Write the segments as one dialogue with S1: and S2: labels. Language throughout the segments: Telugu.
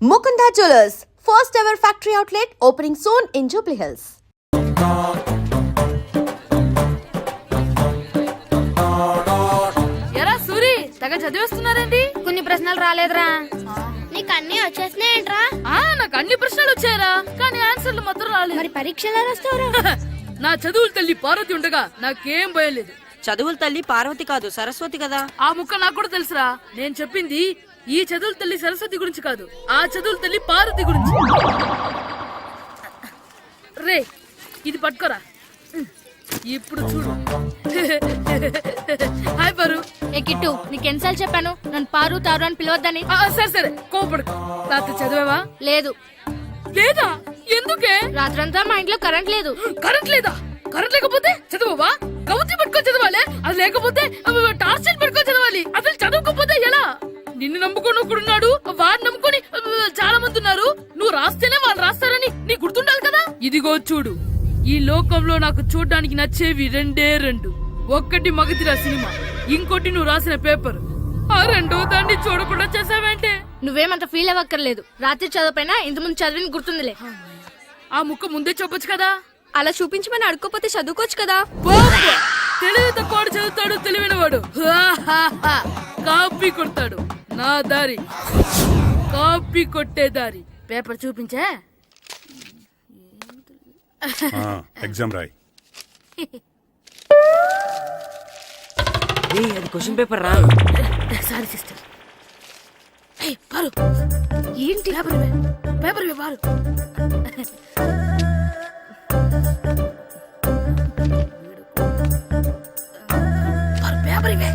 S1: Mukunda Jewellers, first ever factory outlet opening soon in Jubilee Hills.
S2: ఎరా సూరి తెగ చదివేస్తున్నారండి.
S3: కొన్ని ప్రశ్నలు రాలేదురా. నీకు అన్ని వచ్చేసినాయంట్రా?
S2: నాకు అన్ని ప్రశ్నలు వచ్చాయరా, కానీ ఆన్సర్లు మాత్రం రాలేదు.
S3: మరి పరీక్షలు రాస్తావురా?
S2: నా చదువుల తల్లి పార్వతి ఉండగా నాకేం భయం లేదు.
S4: చదువుల తల్లి పార్వతి కాదు సరస్వతి కదా.
S2: ఆ ముక్క నాకు కూడా తెలుసురా. నేను చెప్పింది ఈ చదువుల తల్లి సరస్వతి గురించి కాదు, ఆ చదువుల తల్లి పార్వతి గురించి. రే ఇది పట్టుకోరా, ఇప్పుడు చూడు. హాయ్ పారు.
S3: ఏ కిట్టు, నీకెన్నిసార్లు చెప్పాను నన్ను పారు తారు అని పిలవద్దని?
S2: సరే సరే కోపడుకో. రాత్రి చదివావా?
S3: లేదు.
S2: లేదా? ఎందుకే?
S3: రాత్రంతా మా ఇంట్లో కరెంట్ లేదు.
S2: కరెంట్ లేదా? కరెంట్ లేకపోతే చదవవా? కవుతి పట్టుకొని చదవాలి. అది లేకపోతే టార్చ్ పట్టుకొని చదవాలి. అసలు చదవకపోతే ఎలా? నిన్ను నమ్ముకొని ఒకడున్నాడు, వాడిని నమ్ముకొని చాలా మంది ఉన్నారు. నువ్వు రాస్తేనే వాళ్ళు రాస్తారని నీకు గుర్తుండాలి కదా. ఇదిగో చూడు, ఈ లోకంలో నాకు చూడడానికి నచ్చేవి రెండే రెండు. ఒక్కటి మగధిరా సినిమా, ఇంకోటి నువ్వు రాసిన పేపర్. ఆ రెండో దాన్ని చూడకుండా చేసావేంటే?
S3: నువ్వేమంత ఫీల్ అవ్వక్కర్లేదు. రాత్రి చదవపోయినా ఇంతకుముందు చదివిన గుర్తుందిలే.
S2: ఆ ముక్క ముందే చెప్పొచ్చు కదా.
S3: అలా చూపించమని అడుక్కోపోతే చదువుకోవచ్చు కదా.
S2: తెలివి తక్కువ చదువుతాడు, తెలివైన వాడు కాపీ కొడతాడు. నా దారి కాపీ కొట్టే దారి. పేపర్ చూపించా?
S5: ఎగ్జామ్ రాయి.
S4: అది క్వశ్చన్ పేపర్ రా.
S2: Sorry sister. పారు ఏంటి? పేపర్ పారు. పేపర్ ఇవే.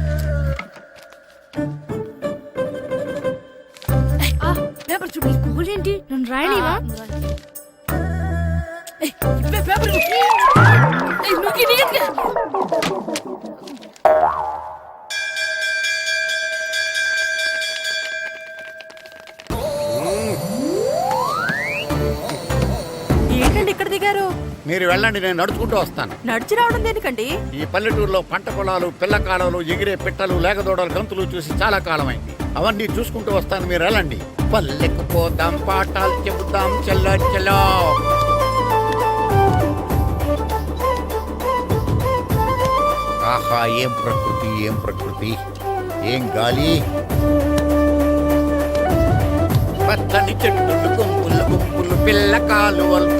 S2: పేపర్ చూడు.
S3: స్కూల్ ఏంటి నన్ను రాయలేవా?
S2: పేపర్
S4: ఏంటండి ఇక్కడ దిగారు?
S6: మీరు వెళ్ళండి, నేను నడుచుకుంటూ వస్తాను.
S4: నడిచి రావడం దేనికండి?
S6: ఈ పల్లెటూరులో పంట పొలాలు, పిల్ల కాలువలు, ఎగిరే పిట్టలు, లేగదోడలు, గంతులు చూసి చాలా కాలమైంది. అవన్నీ చూసుకుంటూ వస్తాను, మీరు వెళ్ళండి. పల్లెకు పోదాం, పాఠాలు చెబుతాం, చెల్లో చెల్లో. ఆహా, ఏం ప్రకృతి, ఏం ప్రకృతి, ఏం గాలి. పచ్చని చెట్లు, గుంపులు గుంపులు, పిల్ల కాలువలు.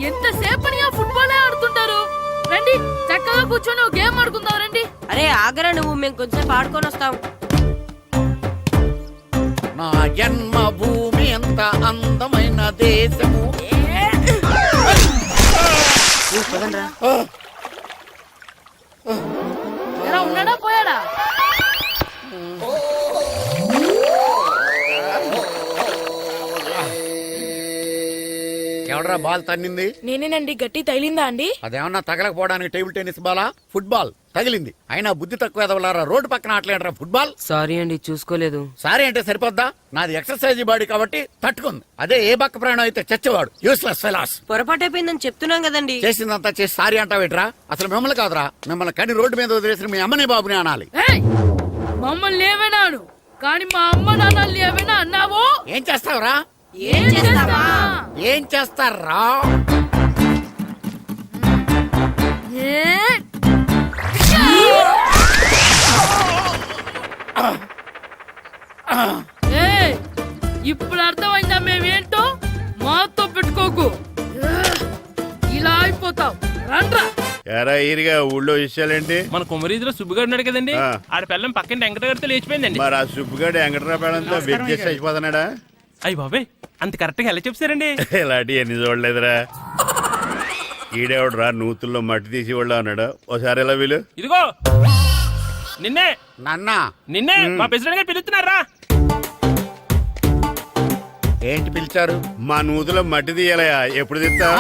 S2: ఎంతసేపనిగా ఫుట్బాల్ ఆడుతుంటారు. రండి చక్కగా కూర్చొని ఒక గేమ్ ఆడుకుందాం. రండి.
S4: అరే ఆగరా నువ్వు, మేము కొంచెం ఆడుకొని వస్తాం.
S6: నా జన్మభూమి ఎంత అందమైన దేశము.
S2: ఎలా ఉన్నాడా పోయాడా?
S6: ఎవడరా బాల్ తన్నింది?
S2: నేనేనండి. గట్టి తగిలిందా అండి?
S6: అదేమన్నా తగలకపోవడానికి టేబుల్ టెన్నిస్ బాలా, ఫుట్బాల్ తగిలింది. అయినా బుద్ధి తక్కువ ఎదవలారా, రోడ్డు పక్కన ఆటలేడరా ఫుట్బాల్.
S4: సారీ అండి, చూసుకోలేదు.
S6: సారీ అంటే సరిపోద్దా? నాది ఎక్సర్సైజ్ బాడీ కాబట్టి తట్టుకుంది. అదే ఏ బక్క ప్రాణం అయితే చచ్చేవాడు. Useless fellas.
S4: పొరపాటు అయిపోయిందని చెప్తున్నాం కదండి.
S6: చేసిందంతా చేసి సారీ అంటావేట్రా? అసలు మిమ్మల్ని కాదురా, మిమ్మల్ని కని రోడ్డు మీద వదిలేసిన మీ అమ్మని బాబుని అనాలి.
S2: మమ్మల్ని ఏమైనాను, కానీ మా అమ్మ నాన్నల్ని ఏమైనా అన్నావో?
S6: ఏం చేస్తావురా?
S2: ఏం చేస్తావా?
S6: ఏం చేస్తారా?
S2: ఇప్పుడు అర్థమైందా మేమేంటో? మాతో పెట్టుకోకు, ఇలా అయిపోతావు. రండ్రా.
S5: ఎరా ఈరిగా ఊళ్ళో విషయాలేంటి?
S7: మన కుమరీధిలో సుబ్బుగాడు ఉన్నాడు కదండి, ఆడ పిల్లం పక్కన వెంకటగారితో లేచిపోయిందండి.
S5: మరి ఆ సుబ్బుగాడు వెంకటరాపేడంతో వెయిట్ చేసి అయిపోతున్నాడా?
S7: అయ్యి బాబాయ్, అంత కరెక్ట్ గా ఎలా చెప్తారండి?
S5: ఇలాంటి ఎన్ని చూడలేదురా. ఈడేవడరా నూతుల్లో మట్టి తీసి వాళ్ళు అన్నాడు. ఓసారి ఎలా వీలు?
S7: ఇదిగో నిన్నే
S6: నాన్నా,
S7: నిన్నే మా ప్రెసిడెంట్ గారు పిలుస్తున్నారా?
S6: ఏంటి పిలిచారు?
S5: మా నూతులో మట్టి తీయాలయా. ఎప్పుడు తీస్తా?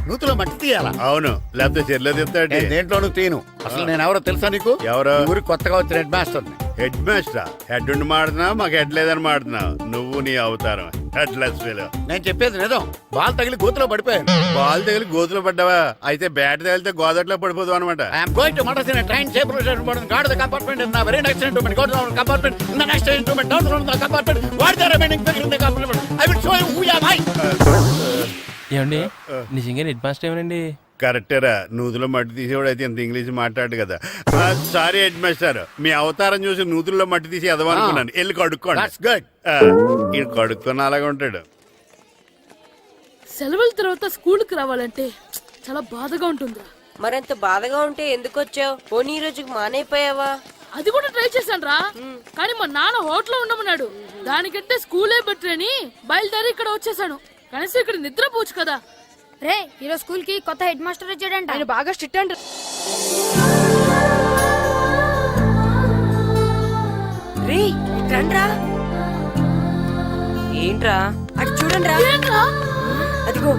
S6: నూతులో మట్టి తీయాలా?
S5: అవును, లేకపోతే చెర్లో తీస్తాడు.
S6: దేంట్లోనూ తీను. అసలు నేను ఎవరో తెలుసా నీకు?
S5: ఎవరో?
S6: ఊరికి కొత్తగా వచ్చిన head master.
S5: Head master head ఉండి మాడుతున్నావు మాకు హెడ్ లేదని మాడుతున్నావు నువ్వు నీ అవతారం హెడ్ లెస్ ఫీల్.
S6: నేను చెప్పేది నిజం. బాల్ తగిలి గోతులో పడిపోయాను.
S5: బాల్ తగిలి గోతులో పడ్డావా? అయితే బ్యాట్ తగిలితే గోదట్లో పడిపోదు అనమాట.
S6: I'm going to Madras in a train safe route board guard the compartment in the very next instrument go to the compartment in the next instrument down to the compartment what the remaining figure in the compartment I will show you who you are I.
S7: ఏమండి నిజంగా హెడ్ మాస్టర్ ఏమనండి?
S5: కరెక్టేరా, నూతులో మట్టి తీసేవాడు అయితే ఇంత ఇంగ్లీష్ మాట్లాడు కదా. సారీ హెడ్ మాస్టర్, మీ అవతారం చూసి నూతుల్లో మట్టి తీసి ఎదవనుకున్నాను. వెళ్ళి కడుక్కోండి.
S6: That's good.
S5: ఈయన కడుక్కున్న అలాగే ఉంటాడు.
S2: సెలవుల తర్వాత స్కూల్కి రావాలంటే చాలా బాధగా ఉంటుందిరా.
S4: మరంత బాధగా ఉంటే ఎందుకు వచ్చావు? పోనీ ఈ రోజుకి మానైపోయావా?
S2: అది కూడా ట్రై చేశాను రా, కానీ మా నాన్న హోటల్లో ఉండమన్నాడు. దానికంటే స్కూలే బెటర్ అని బయలుదేరి ఇక్కడ వచ్చేసాను. కనీసం ఇక్కడ నిద్రపోవచ్చు కదా.
S3: రే ఈరోజు స్కూల్ కి కొత్త హెడ్ మాస్టర్ వచ్చాడంట.
S2: ఆయన బాగా స్ట్రిక్ట్ అంట.
S4: రే రండ్రా. ఏంట్రా అటు చూడండిరా.
S2: ఏంట్రా?
S4: అదిగో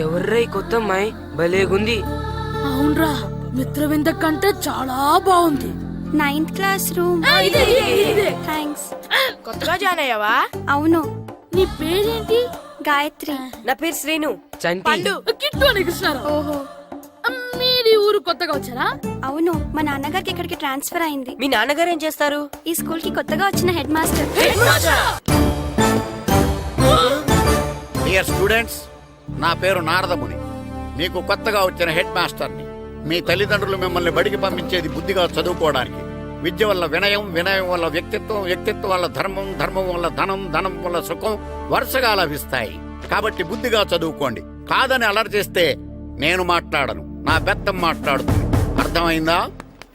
S4: ఎవర్రా ఈ కొత్త అమ్మాయి? భలేగుంది.
S2: అవునరా, మిత్రవింద కంటే చాలా బాగుంది.
S8: 9th class room. థ్యాంక్స్.
S2: కొత్తగా జాయిన్ అయ్యావా?
S8: అవును.
S2: నీ పేరేంటి?
S8: గాయత్రి.
S4: నా పేరు శ్రీను. చంటి.
S2: కిట్టు అని కృష్ణారావు.
S8: ఓహో.
S2: మీరు ఊరు కొత్తగా వచ్చారా?
S8: అవును, మా నాన్నగారికి ఇక్కడికి ట్రాన్స్ఫర్ అయింది.
S4: మీ నాన్నగారు ఏం చేస్తారు?
S8: ఈ స్కూల్ కి కొత్తగా వచ్చిన హెడ్ మాస్టర్.
S6: డియర్ స్టూడెంట్స్, నా పేరు నారదముని. మీకు కొత్తగా వచ్చిన హెడ్ మాస్టర్ని. మీ తల్లిదండ్రులు మిమ్మల్ని బడికి పంపించేది బుద్ధిగా చదువుకోవడానికి. విద్య వల్ల వినయం, వినయం వల్ల వ్యక్తిత్వం, వ్యక్తిత్వం వల్ల ధర్మం, ధర్మం వల్ల ధనం, ధనం వల్ల సుఖం వరుసగా లభిస్తాయి. కాబట్టి బుద్ధిగా చదువుకోండి. కాదని అలర్ చేస్తే నేను మాట్లాడను, నా బెత్తం మాట్లాడుతుంది. అర్థమైందా?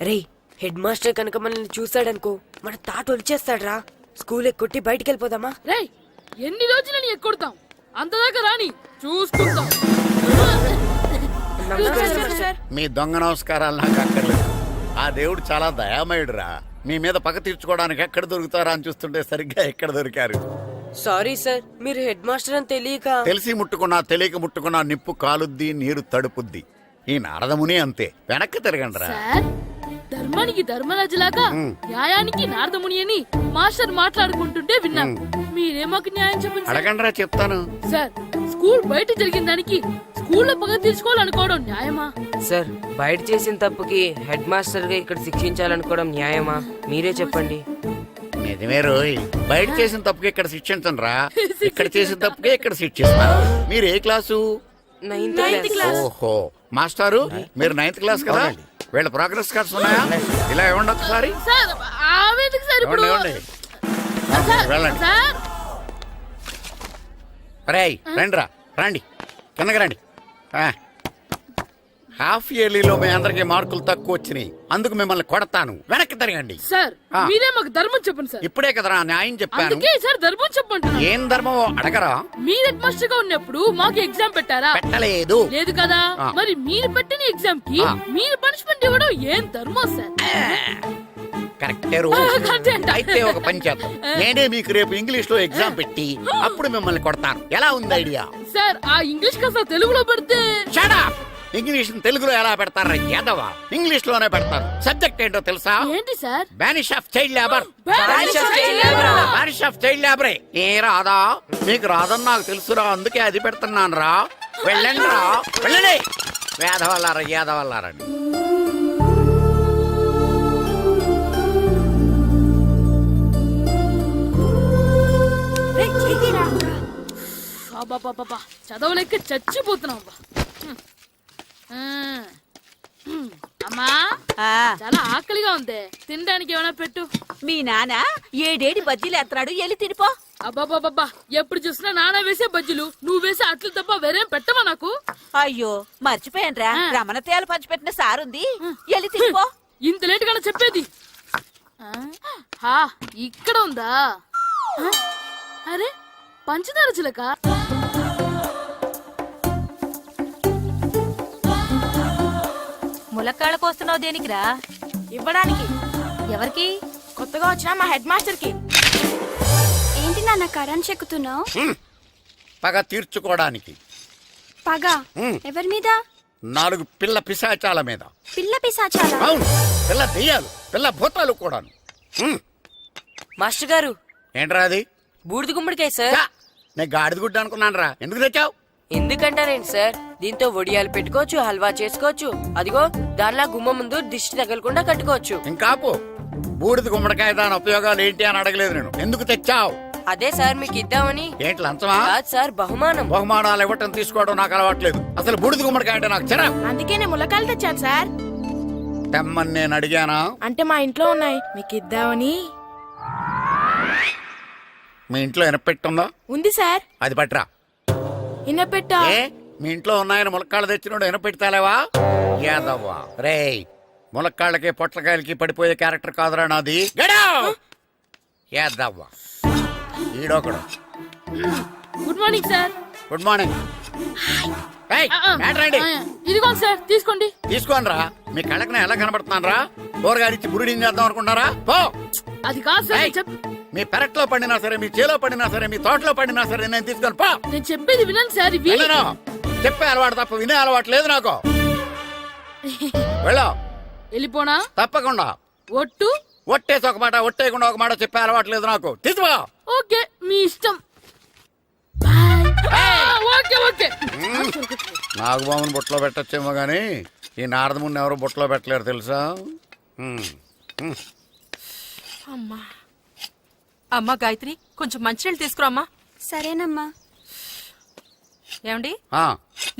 S4: రే హెడ్ మాస్టర్ కనుక మనల్ని చూసాడనుకో మన తాట వచ్చేస్తాడ్రా. స్కూల్ ఎక్కొట్టి బయటికి వెళ్ళిపోదామా?
S2: రేయ్, ఎన్ని రోజులని ఎక్కొడతాం? అంతదాకా రాని చూసుకుంటాం.
S6: మీ దొంగ నమస్కారాలు నాకు అక్కర్లేదు. ఆ దేవుడు చాలా దయామయుడురా. మీ మీద పగ తీర్చుకోవడానికి ఎక్కడ దొరుకుతారా అని చూస్తుంటే సరిగ్గా ఎక్కడ దొరికారు.
S4: సారీ సార్, మీరు హెడ్ మాస్టర్ అని తెలియక.
S6: తెలిసి ముట్టుకున్నా తెలియక ముట్టుకున్నా నిప్పు కాలుద్ది, నీరు తడుపుద్ది. ఈ నారదముని అంతే. వెనక్కి తిరగండిరా.
S2: సార్, ధర్మానికి ధర్మరాజులాగా న్యాయానికి నారదముని అని మాస్టర్ మాట్లాడుకుంటుంటే విన్నాం. మీరే మాకు న్యాయం చెప్పండి సార్.
S6: అడగండిరా, చెప్తాను.
S2: సార్, స్కూల్ బయట జరిగిన దానికి స్కూల్లో పగ తీర్చుకోవాలనుకోవడం న్యాయమా?
S4: సార్, బయట చేసిన తప్పుకి హెడ్ మాస్టర్ గా ఇక్కడ శిక్షించాలనుకోవడం న్యాయమా? మీరే చెప్పండి.
S6: నిజమే రోయ్. బయట చేసిన తప్పుకి ఇక్కడ శిక్షించను రా. ఇక్కడ చేసిన తప్పుకే ఇక్కడ శిక్షిస్తాను. మీరు ఏ క్లాసు?
S4: 9th class.
S6: ఓహో, మాస్టారు మీరు 9th క్లాస్ కదా. వీళ్ళ ప్రోగ్రెస్ కార్డ్స్ ఉన్నాయా? ఇలా ఇవ్వండి ఒకసారి.
S2: సార్, ఆవేదకు సార్ ఇప్పుడు.
S6: ఇవ్వండి.
S2: సార్,
S6: వెళ్ళండి.
S2: సార్,
S6: రేయ్ రండిరా, రండి, కిందకి రండి. హాఫ్ ఇయర్లీలో మీ అందరికి మార్కులు తక్కువ వచ్చినాయి. అందుకు మిమ్మల్ని కొడతాను. వెనక్కి తిరగండి.
S2: సార్, మీరే మాకు ధర్మం చెప్పండి సార్.
S6: ఇప్పుడే కదరా న్యాయం చెప్పాను.
S2: అందుకే సార్ ధర్మం చెప్పంటున్నా.
S6: ఏం ధర్మం అడగరా?
S2: మీరు హెడ్ మాస్టర్ గా ఉన్నప్పుడు మాకు ఎగ్జామ్ పెట్టారా?
S6: పెట్టలేదు.
S2: లేదు కదా. మరి మీరు పెట్టిన ఎగ్జామ్ కి మీరు పనిష్మెంట్ ఇవ్వడం ఏం ధర్మం సార్?
S6: కరెక్టే.
S2: కరెక్టే అంట.
S6: అయితే ఒక పని చేద్దాం. నేనే మీకు రేపు ఇంగ్లీష్ లో ఎగ్జామ్ పెట్టి అప్పుడు మిమ్మల్ని కొడతాను. ఎలా ఉంది ఐడియా?
S2: సార్, ఆ ఇంగ్లీష్ కాస్త తెలుగులో పెడితే.
S6: Shut up! ఇంగ్లీష్ తెలుగులో ఎలా పెడతారా యాదవా? ఇంగ్లీష్ లోనే పెడతారు. సబ్జెక్ట్ ఏంటో తెలుసా?
S2: ఏంటి sir?
S6: Banish of child labour.
S2: Banish of child labor.
S6: Banish of child లేబరే. ఏ రాదా? మీకు రాదని నాకు తెలుసురా, అందుకే అది పెడుతున్నాను రా. వెళ్ళండి రా, వెళ్ళండి. వేదవల్లారా, యాదవల్లారండి.
S2: అబ్బా, చదవలేక చచ్చిపోతున్నాం. అమ్మా, చాలా ఆకలిగా ఉంది. తినడానికి ఏమైనా పెట్టు.
S9: మీ నాన్న ఏడేడి బజ్జీలు ఎత్తాడు, ఎల్లి తినిపో.
S2: అబ్బాబాబా, ఎప్పుడు చూసినా నాన్న వేసే బజ్జీలు, నువ్వు వేసే అట్లు తప్ప వేరేం పెట్టవా నాకు?
S9: అయ్యో మర్చిపోయానురా, రమణ తేలు పంచిపెట్టిన సారుంది, ఎల్లి తినిపో.
S2: ఇంత లేట్ గా చెప్పేది. ఇక్కడ ఉందా? అరే, పంచదార చిలక.
S9: ములక్కాళ్ళ కోస్తున్నావు దేనికిరా?
S3: ఇవ్వడానికి.
S9: ఎవరికి?
S3: కొత్తగా వచ్చిన మా హెడ్ మాస్టర్ కి.
S8: ఏంటి నాన్న కరెంట్ చెక్కుతున్నావు?
S6: పగ తీర్చుకోవడానికి.
S8: పగ ఎవరి మీద?
S6: 4 పిల్ల పిశాచాల మీద.
S8: పిల్ల పిశాచాలా?
S6: అవును, పిల్ల దెయ్యాలు, పిల్ల భూతాలు కూడాను.
S4: మాస్టర్ గారు,
S6: ఏంట్రా అది?
S4: బూడిద గుమ్మడికాయ సార్.
S6: ఛా, నేను గాడిద గుడ్డ అనుకున్నాను రా. ఎందుకు తెచ్చావు?
S4: ఎందుకంటారేంటి సార్, దీంతో వడియాలు పెట్టుకోవచ్చు, హల్వా చేసుకోవచ్చు. అదిగో దానిలా గుమ్మ ముందు దిష్టి తగలకుండా కట్టుకోవచ్చు.
S6: ఇంకాపు, బూడిద గుమ్మడికాయ దాని ఉపయోగాలు ఏంటి అని అడగలేదు నేను. ఎందుకు తెచ్చావు?
S4: అదే సార్ మీకు ఇద్దామని.
S6: ఏంటి లంచమా?
S4: కాదు సార్, బహుమానం.
S6: బహుమానాలు ఇవ్వటం తీసుకోవడం నాకు అలవాట్లేదు. అసలు బూడిద గుమ్మడికాయ అంటే నాకు చిరా.
S2: అందుకే నేను ములకాయలు తెచ్చాను సార్.
S6: తెమ్మని నేను అడిగానా?
S2: అంటే మా ఇంట్లో ఉన్నాయి, మీకు ఇద్దామని.
S6: మీ ఇంట్లో ఎనపెట్టుందా?
S2: ఉంది సార్.
S6: అది పట్రా.
S2: ఇన్నపెట్టా.
S6: ఏ, మీ ఇంట్లో ఉన్నాయని ములక్కాళ్ళు తెచ్చినోడు ఎనపెడతాలేవా? యాదవ్వా రేయ్, ములక్కాళ్ళకి పొట్లకాయలకి పడిపోయే క్యారెక్టర్ కాదురా నాది. యాదవ్వా ఈడొకడు.
S2: Good morning sir.
S6: Good morning. రండి
S2: ఇదిగోండి సార్, తీసుకోండి.
S6: తీసుకోనరా. మీ కళ్ళకి నేను ఎలా కనబడుతున్నాను రా? కూరగాయలిచ్చి బురిడింగ్ చేద్దాం అనుకుంటారా? పో.
S2: అది కాదు సార్.
S6: మీ పెరట్లో పండినా సరే, మీ చేలో పండినా సరే, మీ తోటలో పండినా సరే నేను తీసుకొని పో.
S2: నేను చెప్పేది వినండి సార్. ఇవి
S6: వెళ్ళను. చెప్పే అలవాటు తప్ప వినే అలవాటు లేదు నాకు. వెళ్ళో.
S2: వెళ్ళిపోనా?
S6: తప్పకుండా.
S2: ఒట్టు.
S6: ఒట్టేసి ఒక మాట, ఒట్టేయకుండా ఒక మాట చెప్పే అలవాటు లేదు నాకు. తీసుకో.
S2: ఓకే, మీ ఇష్టం. Okay okay.
S6: నాగబాబుని బుట్టలో పెట్టచ్చేమో గాని ఈ నారదముని ఎవరు బుట్టలో పెట్టలేరు తెలుసా?
S9: అమ్మా గాయత్రి, కొంచెం మంచినీళ్ళు తీసుకురామ్మా.
S8: సరేనమ్మా.
S9: ఏమండి,
S6: ఆ,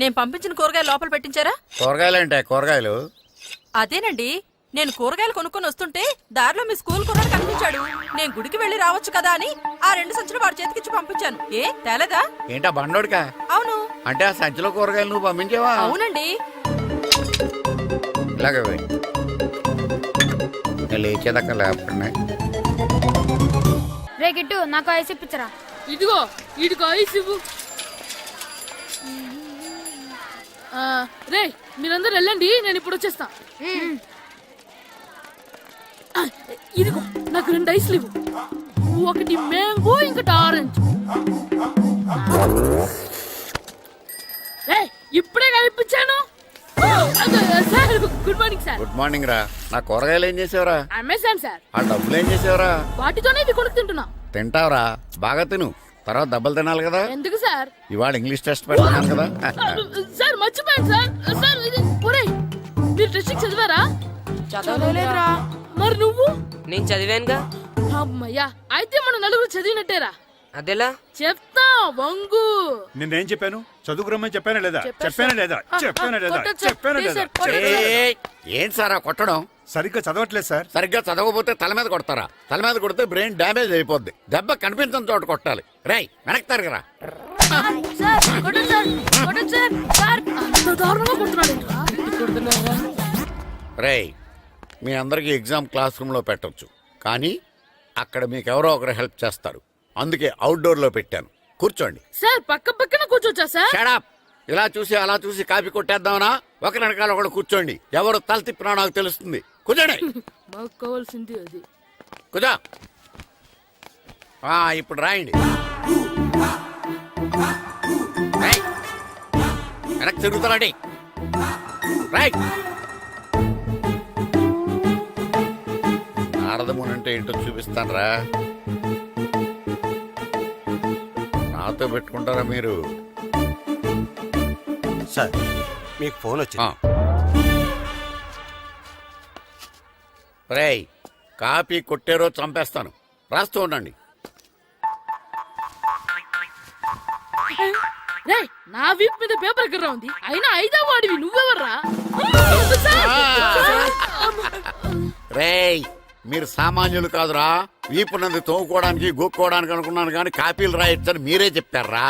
S9: నేను పంపించిన కూరగాయలు లోపల పెట్టించారా?
S6: కూరగాయలు ఏంటే? కూరగాయలు
S9: అదేనండి, నేను కూరగాయలు కొనుక్కొని వస్తుంటే దారిలో మీ స్కూల్ కుర్రాడు కనిపించాడు. నేను గుడికి వెళ్లి రావచ్చు కదా అని ఆ 2 సంచులు వాడి చేతికిచ్చి పంపించాను. ఏ తేలేదా?
S6: ఏంటా బండోడికా?
S9: అవును.
S6: అంటే ఆ సంచిలో కూరగాయలు నువ్వు పంపించావా?
S9: అవునండి.
S6: ఇలాగే లేచేదాకా లేపండి.
S3: రే గిట్టు, నాకు ఐస్ ఇప్పించరా.
S2: ఇదిగో ఇదిగో ఐస్ ఇవ్వు. రే, మీరందరూ వెళ్ళండి, నేను ఇప్పుడు వచ్చేస్తా. ఇదిగో నాకు 2 ఐస్లు ఇవ్వు. ఒకటి మ్యాంగో, ఇంకటి ఆరెంజ్. ఇప్పుడే కనిపించాను sir. Good morning sir.
S6: Good morning రా. నా కూరగాయలు ఏం చేసావురా?
S2: Amazon sir.
S6: ఆ డబ్బులు ఏం చేసావురా?
S2: వాటితోనే ఇవి కొనుక్కు తింటున్నా.
S6: తింటావురా, బాగా తిను. తర్వాత దెబ్బలు తినాలి కదా.
S2: ఎందుకు సార్?
S6: ఇవాళ ఇంగ్లీష్ టెస్ట్ పెడుతున్నాను కదా.
S2: సార్ మర్చిపోయాను సార్. సార్ ఒరేయ్, మీరు టెస్టింగ్ చదివారా? చదవలేదురా. మరి నువ్వు?
S4: నేను చదివానుగా.
S2: అమ్మయ్యా, అయితే మనం నలుగురు చదివినట్టేరా.
S4: అదెలా?
S2: చెప్తా వంగు.
S5: నిన్నేం చెప్పాను? చదువుకురమ్మని చెప్పానా లేదా?
S2: చెప్పానా
S5: లేదా?
S6: ఏంటి సార్ ఆ కొట్టడం?
S5: సరిగ్గా చదవట్లేదు సార్.
S6: సరిగ్గా చదవకపోతే తల మీద కొడతారా? తల మీద కొడితే బ్రెయిన్ డ్యామేజ్ అయిపోద్ది. దెబ్బ కనిపించని చోట కొట్టాలి. రేయ్, వెనక్కి తరగరా. రేయ్, మీ అందరికి ఎగ్జామ్ క్లాస్ రూమ్ లో పెట్టొచ్చు, కానీ అక్కడ మీకు ఎవరో ఒకరు హెల్ప్ చేస్తారు. అందుకే అవుట్డోర్ లో పెట్టాను. కూర్చోండి.
S2: సార్ పక్క పక్కన కూర్చోచ్చా సార్?
S6: Shut up. ఇలా చూసి అలా చూసి కాపీ కొట్టేద్దామనా? ఒకరి వెనకాల ఒకడు కూర్చోండి. ఎవరు తల తిప్పినా నాకు తెలుస్తుంది. కూర్చోండి.
S2: మాకు కావాల్సింది అది.
S6: కూర్చో. ఇప్పుడు రాయండి. వెనక్కి తిరుగుతారండి. రైట్. నారదముని అంటే ఏంటో చూపిస్తాను రా. నాతో పెట్టుకుంటారా మీరు?
S10: సార్, మీకు ఫోన్ వచ్చింది.
S6: రేయ్, కాపీ కొట్టారో చంపేస్తాను. రాస్తూ ఉండండి.
S2: రే, నా వీప్ మీద పేపర్ కర్ర ఉంది, అయినా 5వ వాడివి నువ్వెవర్రా?
S6: రేయ్, మీరు సామాన్యులు కాదురా. వీపున్నది తోముకోవడానికి గోక్కోవడానికి అనుకున్నాను, కానీ కాపీలు రాయొచ్చని మీరే చెప్పారా.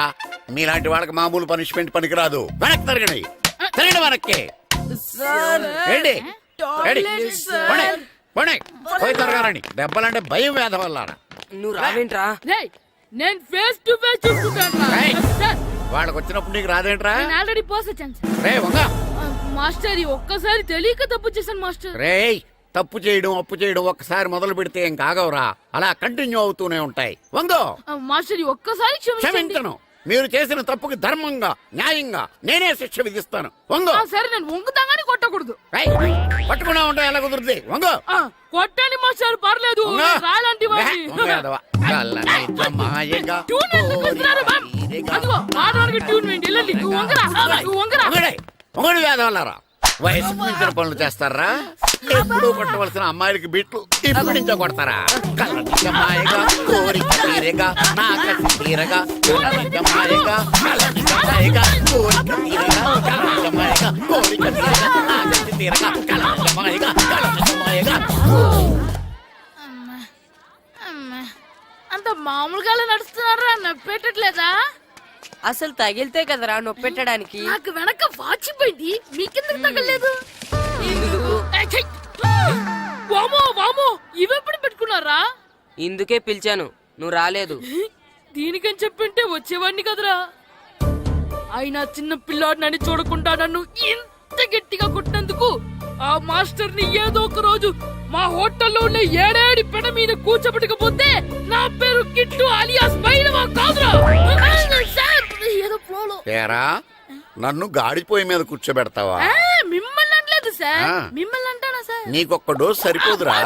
S6: మీలాంటి వాళ్ళకి మామూలు పనిష్మెంట్ పనికిరాదు. వెనక్కి తిరగండి. తిరగండి వెనక్కి. ఏంటి? పోయి తిరగారండి. దెబ్బలంటే భయం వేద వల్ల.
S4: నువ్వు రావేంట్రా?
S2: నేను ఫేస్ టు ఫేస్ చూసుకుంటాను.
S6: వాళ్ళకి వచ్చినప్పుడు నీకు రాదేంట్రా?
S2: ఆల్రెడీ పోస్ వచ్చాను
S6: రే వంగ.
S2: మాస్టర్, ఒక్కసారి తెలియక తప్పు చేశాను మాస్టర్.
S6: రేయ్, తప్పు చేయడం అప్పు చేయడం ఒక్కసారి మొదలు పెడితే ఏం కాగవరా. అలా కంటిన్యూ అవుతూనే ఉంటాయి. వంగో.
S2: మాస్టర్, ఒక్కసారి
S6: క్షమించను. మీరు చేసిన తప్పుకి ధర్మంగా న్యాయంగా నేనే శిక్ష విధిస్తాను. వంగు.
S2: ఆ, సరే నేను వంగుతాగాని కొట్టకూడదు.
S6: ఏయ్, పట్టుకున్నా ఉంటా ఎలా కుదురుద్ది? వంగు.
S2: ఆ, కొట్టండి మాస్టర్ పర్లేదు.
S6: వంగు.
S2: రాలాంటి వాడిని.
S6: వంగు యాదవ. చల్లని జమాయగా
S2: ట్యూన్ ఎందుకు వస్తున్నారు, మ్యామ్? అదిగో ఆడవారికి ట్యూన్ వేయండి. వెళ్ళండి. నువ్వు వంగరా, నువ్వు వంగరా.
S6: వంగడే. వంగడు యాదవలారా. వయసుకు మించిన పనులు చేస్తారా? ఎప్పుడు కొట్టవలసిన అమ్మాయిలకి బీట్లు ఇప్పుడు నుంచో కొడతారా? కళ్ళకి జమాయగా కోరిక తీరగా నా కసి తీరగా కళ్ళకి జమాయగా కళ్ళకి జమాయగా కోరిక తీరగా కళ్ళకి జమాయగా కోరిక తీరగా నా కసి తీరగా కళ్ళకి జమాయగా కళ్ళకి జమాయగా.
S2: అంత మామూలుగా నడుస్తున్నారా? నప్పెట్టట్లేదా?
S4: అసలు తగిలితే కదరా నొప్పెట్టడానికి.
S2: నాకు వెనక వాచిపోయింది, మీకెందుకు తగలేదు? ఏయ్, ఛీ! వామో వామో, ఇవెప్పుడు పెట్టుకున్నారా?
S4: ఇందుకే పిలిచాను, నువ్వు రాలేదు.
S2: దీనికని చెప్పింటే వచ్చేవాడిని కదరా. అయినా చిన్న పిల్లాడినని చూడకుండా నన్ను ఇంత గట్టిగా కొట్టినందుకు ఆ మాస్టర్ ని ఏదో ఒక రోజు మా హోటల్లో ఉన్న ఏడేడి పెడ మీద కూర్చోబెట్టకపోతే నా పేరు కిట్టు అలియాస్ బైరవా కాదురా. సార్, ఏదో ఫ్లోలో.
S6: తేరా నన్ను గాడిపోయి మీద కూర్చోబెడతావా?
S2: మిమ్మల్ని అనలేదు సార్.
S6: ఆ.
S2: మిమ్మల్ని అంటానా సార్?
S6: నీకొక్క డోస్ సరిపోదురా?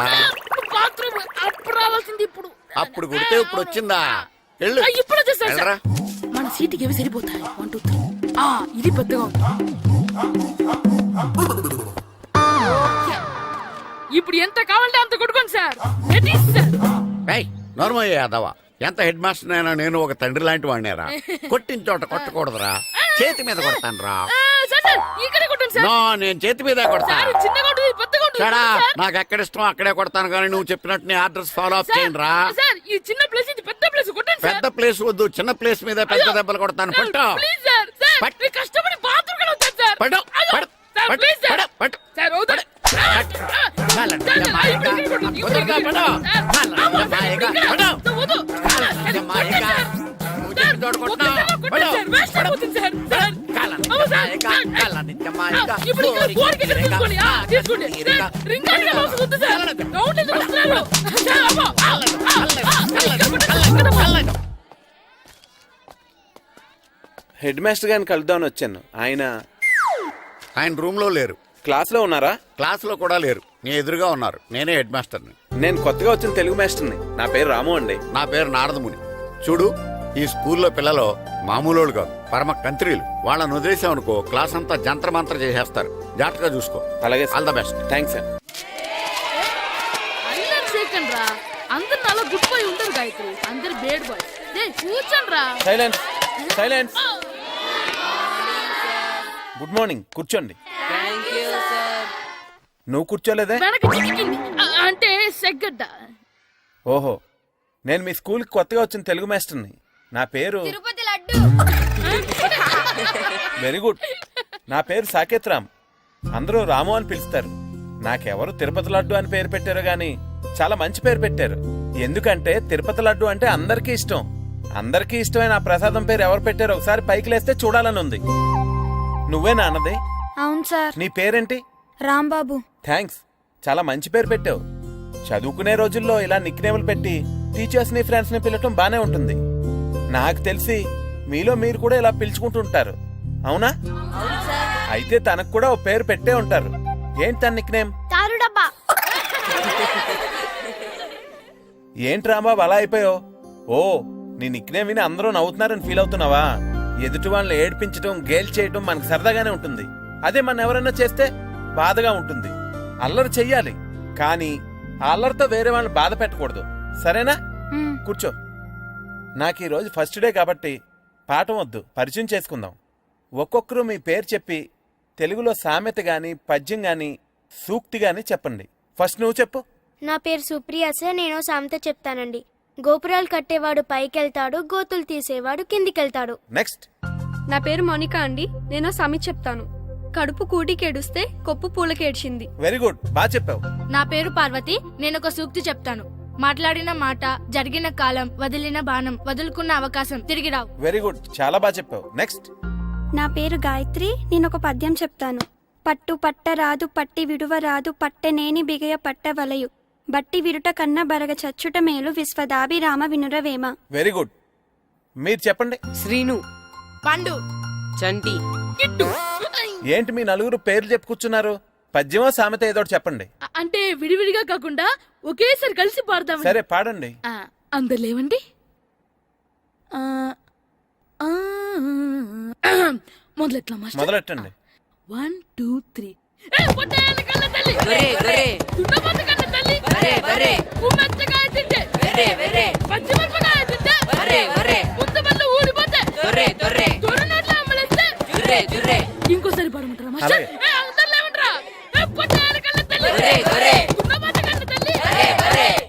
S2: బాత్రూమ్ అప్పుడు రావాల్సింది ఇప్పుడు.
S6: అప్పుడు కొడితే ఇప్పుడు వచ్చిందా? వెళ్ళు.
S2: ఇప్పుడు వచ్చేసారు సార్.
S6: వెళ్ళరా.
S2: మన సీటుకి ఏవి సరిపోతాయి? 1 2 3. ఇది పెద్దగా ఉంది. ఇప్పుడు ఎంత కావాలంటే అంత కొట్టుకోండి సార్. Ready sir.
S6: ఏయ్, నోర్మయ్య యాదవ, ఎంత హెడ్ మాస్టర్ అయినా నేను ఒక తండ్రి లాంటి వాడినేరా. కొట్టిన చోట కొట్టకూడదురా, చేతి మీద కొడతాను రా.
S2: సార్ సార్, ఇక్కడే కొట్టండి సార్.
S6: నో, నేను చేతి మీదే కొడతా.
S2: సార్, చిన్నగా ఉంటుంది, పెద్దగా ఉంటుంది.
S6: చడా,
S2: సార్.
S6: నాకు ఎక్కడ ఇష్టం అక్కడే కొడతాను, కానీ నువ్వు చెప్పినట్టు నీ ఆర్డర్స్ ఫాలో అప్
S2: సార్,
S6: చేయండి రా.
S2: సార్, ఈ చిన్న ప్లేస్ ఇది పెద్ద ప్లేస్ కొట్టండి సార్.
S6: పెద్ద ప్లేస్ వద్దు, చిన్న ప్లేస్ మీద పెద్ద దెబ్బలు కొడతాను.
S2: సార్,
S6: పట్టు
S2: ప్లీజ్ సార్. సార్,
S6: పట్టు.
S2: మీరు కష్టపడి బాత్రూమ్ కూడా వచ్చారు సార్.
S6: పట్టు,
S2: అయ్యో,
S6: పట్టు,
S2: సార్,
S6: పట్టు,
S2: ప్లీజ్ సార్.
S6: పట్టు, పట్టు.
S2: సార్, వద్దు.
S6: కాలండి,
S2: సార్,
S6: జమాయిగా.
S2: ఇప్పుడు ఇక్కడ కొట్టండి,
S6: వద్దుగా,
S2: ఇక్కడ
S6: పట్టు.
S2: సార్,
S6: కాలండి,
S2: అమ్మో, సార్,
S6: జమాయిగా.
S2: ఇక్కడ.
S6: పట్టు.
S2: వద్దు.
S6: కాలండి, జమాయిగా. నువ్వు చెప్పిన చోట కొట్టినా.
S2: కొట్టండి సార్, వేస్ట్ అయిపోతుంది సార్. సార్,
S6: కాలండి,
S2: అమ్మో, సార్.
S6: జమాయిగా. కాలండి, జమాయిగా.
S2: ఇప్పుడు ఇక్కడ గోడకి ఇక్కడ
S6: కోరిక
S2: తీసుకోండి. తీసుకోండి.
S6: తీరగా.
S2: సార్, రింగ్ అంటే అవసరం ఉంది సార్. రౌండ్ ఎందుకు వస్తున్నారు? సార్, అమ్మో.
S11: హెడ్ మాస్టర్ గారిని కలుద్దామని వచ్చాను.
S6: ఆయన రూమ్ లో లేరు,
S11: క్లాస్ లో ఉన్నారా?
S6: క్లాస్ లో కూడా లేరు, నీ ఎదురుగా ఉన్నారు. నేనే హెడ్ మాస్టర్ని.
S11: నేను కొత్తగా వచ్చిన తెలుగు మాస్టర్ని. నా పేరు రాము అండి.
S6: నా పేరు నారదముని. చూడు, ఈ స్కూల్లో పిల్లలు మామూలు కాదు, పరమ కంత్రీలు. వాళ్ళని వదిలేసామనుకో క్లాస్ అంతా జంత్ర మంత్ర చేసేస్తారు. జాగ్రత్తగా చూసుకో.
S11: అలాగే
S6: all the best.
S11: Thanks sir.
S2: అందరు సెకండ్ రా. అందరు అలా గుడ్ బాయ్ ఉండరు గాయత్రి. అందరు బేడ్ బాయ్. కూర్చోండి రా.
S11: Silence, silence. గుడ్ మార్నింగ్, కూర్చోండి. నువ్వు కూర్చోలేదే?
S2: వెనక చిక్కింది. అంటే సెగ్గడ్డ.
S11: ఓహో, నేను మీ స్కూల్ కి కొత్తగా వచ్చిన తెలుగు మాస్టర్ని. నా పేరు
S8: తిరుపతి లడ్డు.
S11: Very good. నా పేరు సాకేత్ రామ్. అందరూ రాము అని పిలుస్తారు. నాకెవరు తిరుపతి లడ్డు అని పేరు పెట్టారో గాని చాలా మంచి పేరు పెట్టారు. ఎందుకంటే తిరుపతి లడ్డు అంటే అందరికీ ఇష్టం. అందరికీ ఇష్టమైన ఆ ప్రసాదం పేరు ఎవరు పెట్టారో ఒకసారి పైకి లేస్తే చూడాలని ఉంది. నువ్వేనా అన్నది?
S8: అవును సార్.
S11: నీ పేరేంటి?
S8: రాంబాబు.
S11: థ్యాంక్స్, చాలా మంచి పేరు పెట్టావు. చదువుకునే రోజుల్లో ఇలా నిక్నేములు పెట్టి టీచర్స్ ని ఫ్రెండ్స్ ని పిలవటం బానే ఉంటుంది. నాకు తెలిసి మీలో మీరు కూడా ఇలా పిలుచుకుంటుంటారు, అవునా? అయితే తనకు కూడా ఓ పేరు పెట్టే ఉంటారు. ఏంటి తన నిక్నేమ్?
S8: తారు డబ్బా.
S11: ఏంటి రాంబాబు అలా అయిపోయావు? ఓ, నీ నిక్నేమ్ విని అందరూ నవ్వుతున్నారని ఫీల్ అవుతున్నావా? ఎదుటి వాళ్ళని ఏడ్పించడం, గేల్ చేయడం మనకు సరదాగానే ఉంటుంది. అదే మన ఎవరైనా చేస్తే బాధగా ఉంటుంది. అల్లరి చెయ్యాలి, కానీ ఆ అల్లరితో వేరే వాళ్ళని బాధ పెట్టకూడదు, సరేనా? కూర్చో. నాకు ఈరోజు ఫస్ట్ డే కాబట్టి పాఠం వద్దు, పరిచయం చేసుకుందాం. ఒక్కొక్కరు మీ పేరు చెప్పి తెలుగులో సామెత గాని, పద్యం గాని, సూక్తి గాని చెప్పండి. ఫస్ట్ నువ్వు చెప్పు.
S8: నా పేరు సుప్రియ సార్. నేను సామెత చెప్తానండి. గోపురాలు కట్టేవాడు పైకెళ్తాడు, గోతులు తీసేవాడు కిందికెళ్తాడు.
S11: నెక్స్ట్.
S8: నా పేరు మోనికా అండి. నేను సామెత చెప్తాను. కడుపు కూటికేడుస్తే కొప్పు పూలకేడ్చింది.
S11: వెరీ గుడ్, బాగా చెప్పావు.
S3: నా పేరు పార్వతి. నేను ఒక సూక్తి చెప్తాను. మాట్లాడిన మాట, జరిగిన కాలం, వదిలిన బాణం, వదులుకున్న అవకాశం తిరిగి రావు.
S11: వెరీ గుడ్, చాలా బాగా చెప్పావు. నెక్స్ట్.
S8: నా పేరు గాయత్రి. నేను ఒక పద్యం చెప్తాను. పట్టు పట్టరాదు, పట్టి విడువరాదు, పట్టనేని బిగయ పట్టవలయు, బట్టి విరుట కన్న బరగ చచ్చుట మేలు, విశ్వదాభిరామ వినురవేమ.
S11: Very good. మీరు చెప్పండి.
S4: శ్రీను,
S3: పండు,
S4: చంటి,
S2: కిట్టు.
S11: ఏంటి మీ నలుగురు పేర్లు చెప్పు కూర్చున్నారు? పద్యమో సామెత ఏదో ఒకటి చెప్పండి.
S2: అంటే విడివిడిగా కాకుండా ఒకేసారి కలిసి పాడదాం.
S11: సరే పాడండి.
S2: అందరు లేవండి. మొదలెట్లా మాస్టర్?
S11: మొదలెట్టండి.
S2: 1 2 3. పొట్టేళ్ళ కళ్ళ తల్లి,
S4: గొర్రె, గొర్రె,
S2: దున్నపోతు కళ్ళ తల్లి,
S4: బర్రె, బర్రె,
S2: ఉమ్మెత్తకాయ తింటే,
S4: బర్రె, బర్రె,
S2: పచ్చిమిరపకాయ తింటే,
S4: బర్రె, బర్రె,
S2: ముంతబళ్ళు ఊడిపోతే,
S4: దొర్రె, దొర్రె,
S2: దొర నోట్లో అమ్మలేస్తే,
S4: జుర్రె, జుర్రె.
S2: ఇంకోసారి పాడమంటారా మాస్టర్?
S11: అలాగే.
S2: అందరు లేవంటారా? పొట్టే